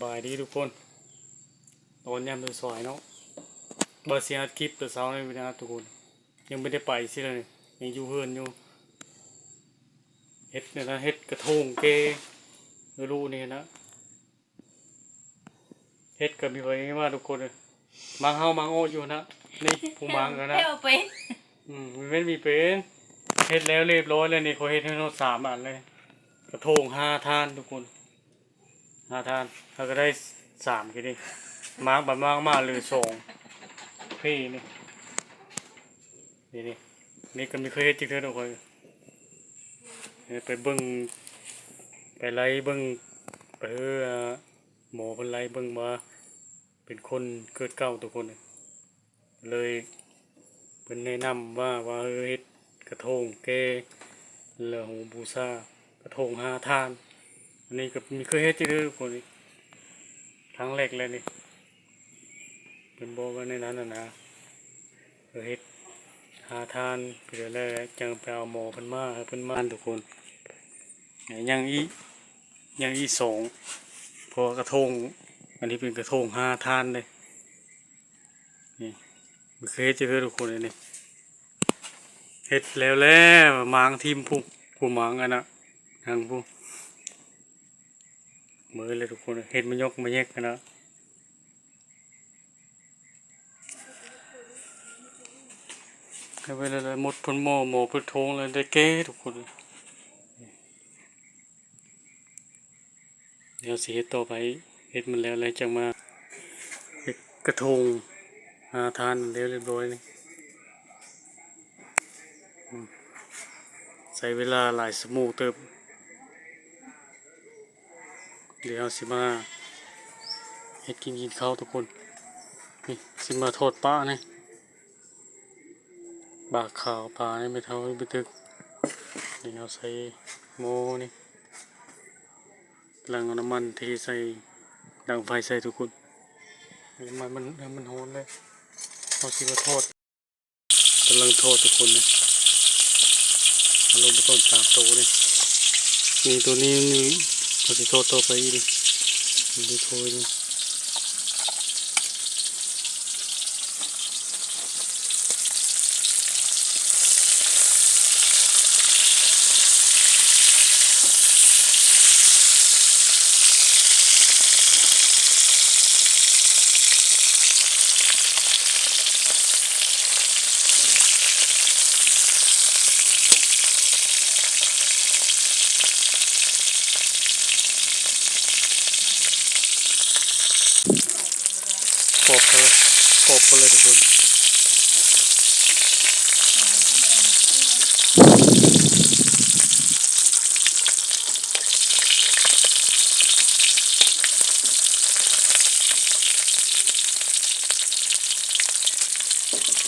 บายดีทุกคนตอนยามสวยๆเนาะบาเซียคลิปแต่เช้าเลยนะครับทุกคนยังไม่ได้ไปสิเลยยังอยู่เฮือนอยู่เฮ็ดเนี่ยนะเฮ็ดกระทงเกไม่รู้นี่นะเฮ็ดกับมีไว้ว่าทุกคนเลยมังเฮามังโออยู่นะนี่ผู้มังกันนะมีเป็นเฮ็ดแล้วเรียบร้อยเลยนี่เขาเฮ็ดให้เรา3 อันเลยกระทง5 ท่านทุกคน5 ท่านเราก็ได้3กี่ดิมาร์กบัดมาร์กมาเลย2พี่นี่ก็ไม่เคยเฮ็ดจักเทื่อทุกคนไปเบิ่งไปไล่เบิ่งหมอเพิ่นไล่เบิ่งมาเป็นคนเกิดเก่าทุกคนเลยเพิ่นแนะนำว่าเฮ็ดกระทงแก่แล้วบูชากระทง5 ท่านอันนี้ก็ไม่เคยเฮ็ดจักเทื่อทุกคนนี่ครั้งแรกเลยนี่เป็นบอกว่าในนั้นนะเฮ็ด5 ท่านเพื่อแล้วจังไปเอาหมอเพิ่นมาให้เพิ่นมาทุกคนยังอี2พอกระทงอันนี้เป็นกระทง5 ท่านเลยนี่ไม่เคยเฮ็ดจักเทื่อทุกคนเลยนี่เฮ็ดแล้วมางทีมผู้มางอันน่ะทางผู้มือเลยทุกคนเฮ็ดมันยกมาแยกกันนะให้เวลาหมดพ้นหม้อพ้นทงเลยได้แก้ทุกคนเดี๋ยวสิเฮ็ดต่อไปเฮ็ดมันแล้วจังมาเฮ็ดกระทง5 ท่านเรียบร้อยนี่ใช้เวลาหลายชั่วโมงเติบเดี๋ยวสิมาเฮ็ดกินข้าวทุกคนนี่สิมาทอดปลานี่บากขาวปลานี่ไม่เท่าไปตึกเดี๋ยวใส่หม้อนี่กำลังเอาน้ำมันเทใส่ดังไฟใส่ทุกคนน้ำมันร้อนเลยเอาสิมาทอดกำลังทอดทุกคนนะอารมณ์เป็นต้น3 ตัวนี่ตัวนี้เอาสิทอดต่อไปนี่ดูโทยนี่กรอบเลยทุกคน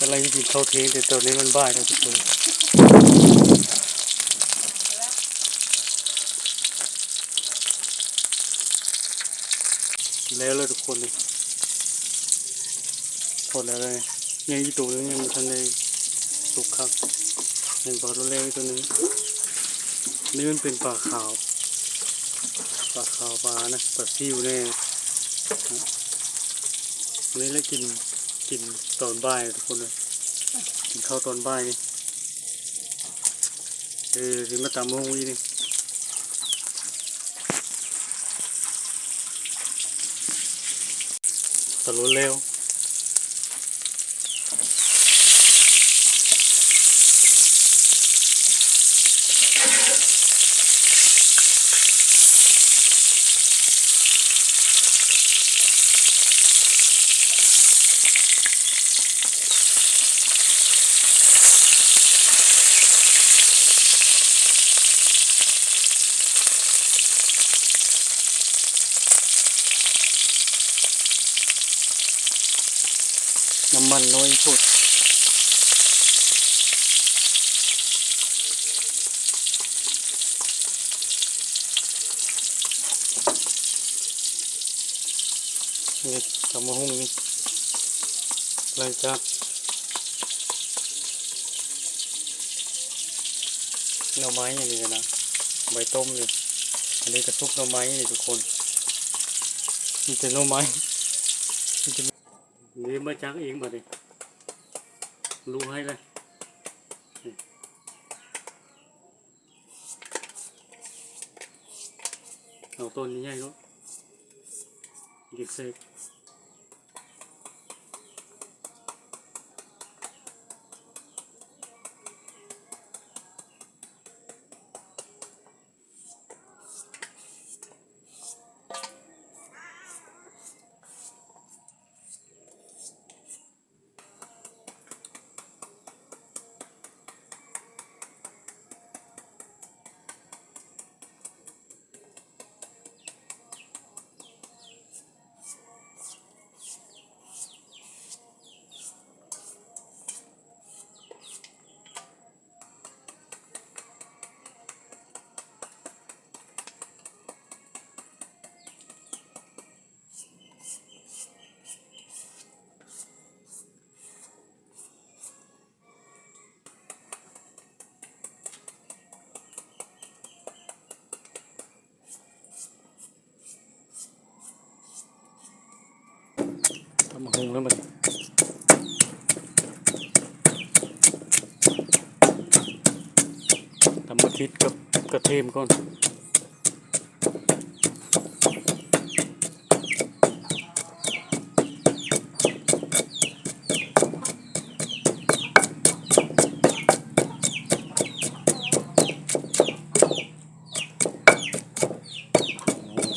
อะไรที่กินข้าวเที่ยงแต่ตอนนี้มันบ่ายแล้วทุกคนแล้วเลยทุกคนเลยทอดแล้วเลยยังอีตัวนึงยังไม่ทันได้สุกครับยังปลาตัวเล็กตัวนึงนี่มันเป็นปลาขาวปลานะปลาซิวแน่นี่แล้วกินตอนบ่ายทุกคนเลยกินข้าวตอนบ่ายนี่ถึงมาตามโมงนี่ตลอดเร็วน้ำมันน้อยสุดนี่ทำมาหุ้งนี่หลังจากหน่อไม้อย่างนี้นะใบต้มนี่อันนี้กระซุกหน่อไม้นี่ทุกคน มันจะโน้มไหมมันจะนี่มาจากเองบ่ดิรู้ให้เลยเอาต้นนี้ใหญ่เนาะหยิบเสกทำมาหุงแล้วมันทำมาคิดกับกระเทียมก่อน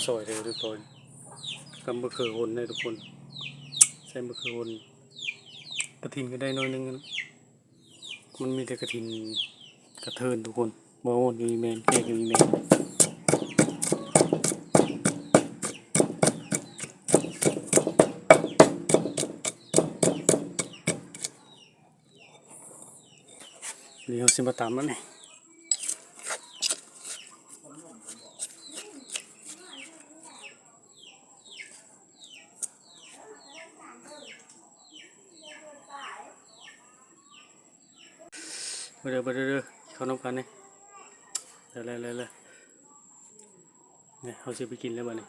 ซอยเลยทุกคนกำมะเขือหุ่นเลยทุกคนใช้มะเขือหุ่นกระถินก็ได้น้อยนึงนะมันมีแต่กระถินกระเทินทุกคนบอหุ่นอยู่อีเมนแก้อยู่อีเมนเดี๋ยวสิมาตามมันนี่เดี๋ยวเขาน้ำกันนี่เลยเนี่ยเขาจะไปกินแล้วบ้านี่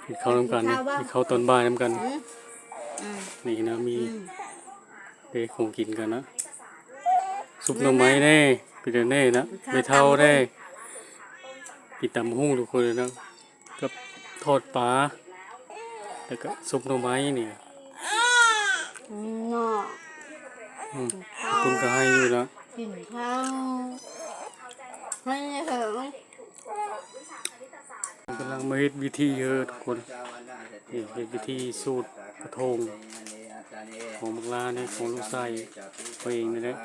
กินข้าวน้ำกันนี่กินข้าวตอนบ่ายน้ำกันนี่นะมีเด็กคงกินกันนะซุปหน่อไม้แน่ปีเดแน่นะไม่เท่าแน่กินตำหุ้งทุกคนเลยนะกับทอดปลาแล้วก็ซุปหน่อไม้นี่คุณก็ให้อยู่แล้วกินข้าวให้เถอะกำลังมาเฮ็ดวิธีทุกคนนี่เฮ็ดวิธีสูตรกระทงของบักลาเนี่ยของลูกไส้ตัวเองนี่แหละ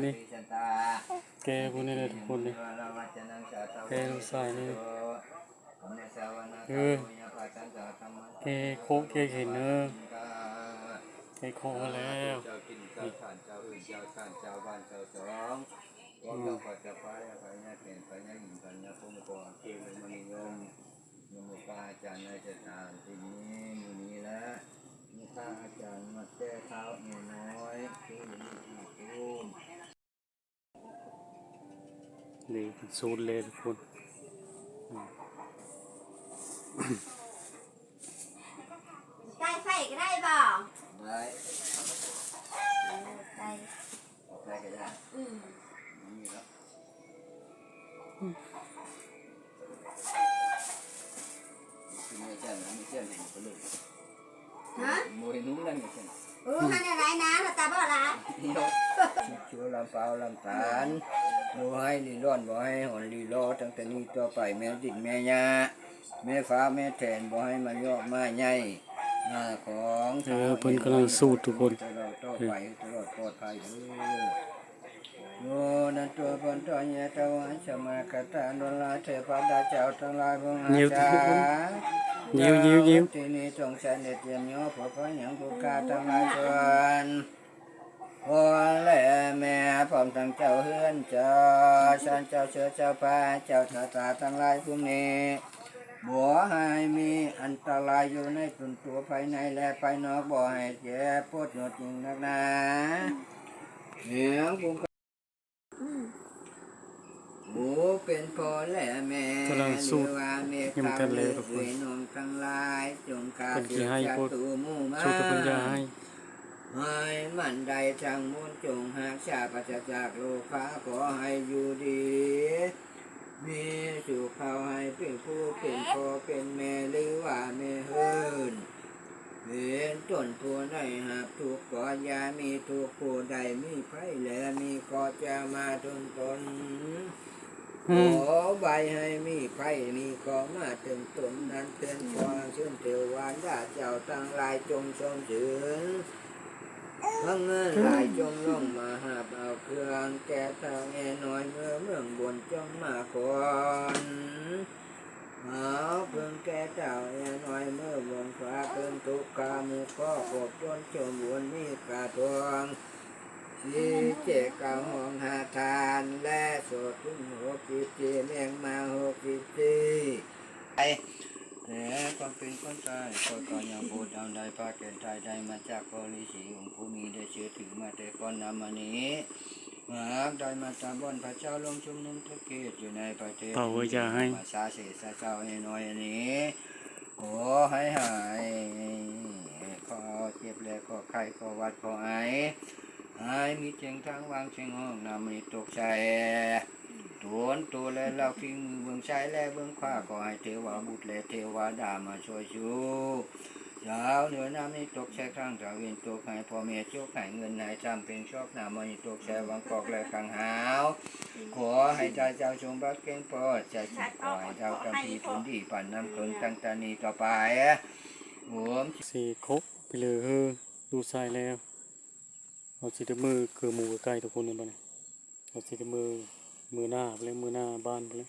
นี่แกพวกนี้เลยทุกคนเลยแกลูกไส้นี่แกโคกแกเห็นแกโคกมาแล้วอาจารย์ในสถานที่นี้มือนี้แล้วมีข้าอาจารย์มาแก้เท้าน้อยคือมีนี่เป็นสูตรเลยทุกคนใกล้ไฟก็ได้บ่ได้ใกล้ได้ก็ได้นี่แล้วไม่ใช่ไม่ใช่หนึ่งคนเลยมวยนู้นนั่นไม่ใช่ให้อะไรนะเราตาบ่ละชัวลำเปล่าลำตาลบ่ให้ลีร้อนบ่ให้หอนลีล้อตั้งแต่นี้ต่อไปแม่ดินแม่ยาแม่ฟ้าแม่แทนบ่ให้มาย่อมาใหญ่ของเพิ่นกำลังสูตรทุกคนตลอดต่อไปตลอดปลอดภัยโยนันตัวบนตัวเยตวันสมากตาโนลาเทพดาเจ้าทั้งหลายพระอาจารย์ยิ้วที่นี้จงใช้เนตเยียมย่อพระพระยังผู้กาทั้งหลายส่วนพ่อและแม่ พร้อมทั้งเจ้าเฮือนเจ้าชันเจ้าเชื้อเจ้าฟ้าเจ้าตาทั้งหลายพวกนี้บ่ให้มีอันตรายอยู่ในตนตัวภายในและภายนอกบ่ให้เจ็บปวดหนวดจริงนักหนาเสียงปุงโอ้เป็นพ่อและแม่หรือว่าแม่ข้าวเลือดด้วยนมทั้งหลายจงกาเดือดจักตูหมู่มา ช่วยกับปัญญาให้ ให้มันใดทางมุนจงหากชาปัจจากโลกาขอให้อยู่ดีมีสุขเขาให้เป็นผู้เป็นพ่อเป็นแม่หรือว่าแม่เฮินเป็นต้นผู้ใดหากถูกก่อยามีถูกผู้ใดมีไฟและมีก็จะมาทนตนขอใบให้มีไฟมีก็มาถึงตนนั้นเตือนความเชื่อเทวดาเจ้าตั้งหลายจงชมเชือทั้งเงินหลายจงลงมาหาเอาเครื่องแก่ทางน้อยเมื่อเมืองบนจงมาก่อนเอาเพิ่งแก่เจ้าน้อยเมื่อบนฟ้าเพิ่งทุกขามุก็กบจนชมบนมีกาทองสีเจกาห้องหาทานและโสดทุ่งหกจิตจีแมงมาหกจิตจีแต่ความเป็นคนตายก็ก่อนยังพูดเอาได้พาเกณฑ์ตายได้มาจากกอลิสีองค์ผู้มีได้เชื่อถือมาแต่ก่อนนำมานี้หากได้มาตามบนพระเจ้าลงชุมนุมทุกเขตอยู่ในประเทศมาซาเสสาเจ้าให้น้อยนี้ขอให้หายขอเจ็บและขอไข้ขอวัดขอไอให้มีเชียงทางวางเชียงห้องนำมีตกใจตัวและเราพิงมือเบื้องซ้ายและเบื้องขวาขอให้เทวาบุตรและเทวดามาช่วยชูยาวเหนือน้ำนี้ตกแช่ข้างจากเวียนตกให้พ่อแม่โชคให้เงินนายจำเป็นชอบน้ำมันตกแช่วังกอกและกังหาวขอให้เจ้าชมบักเก่งพอใจจิตขอให้เจ้ากำพีผลดีปั่นน้ำเกินตั้งแต่นี้ต่อไปสี่ครบไปเลยดูทรายแล้วเอาสิเดมือคือหมูใกล้ทุกคนเลยบ้านเอาสิเดมือหน้าไปเลยมือหน้าบ้านไปเลย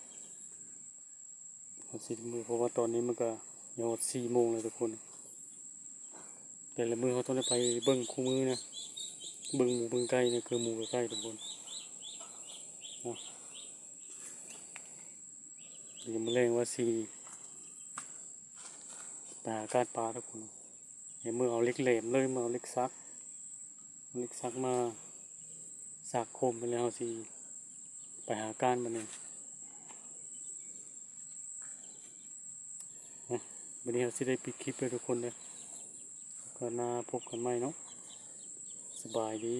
เอาสิเดมือเพราะว่าตอนนี้มันก็ยัง4 โมงเลยทุกคนแต่ละมือเขาต้องได้ไปเบิ้งคู่มือนะเบิ้งหมูเบิ้งไก่เนี่ยคือหมูใกล้ทุกคนเดี๋ยวมาแรงว่าไปหาการปลาทุกคนเดี๋ยวมือเอาเล็กแหลมเลยมาเอาเล็กซักมาสักคมไปแล้วสิไปหาการมันเองวันนี้เราสิได้ปิดคลิปไปทุกคนเลยก็น่าพบกันใหม่เนาะสบายดี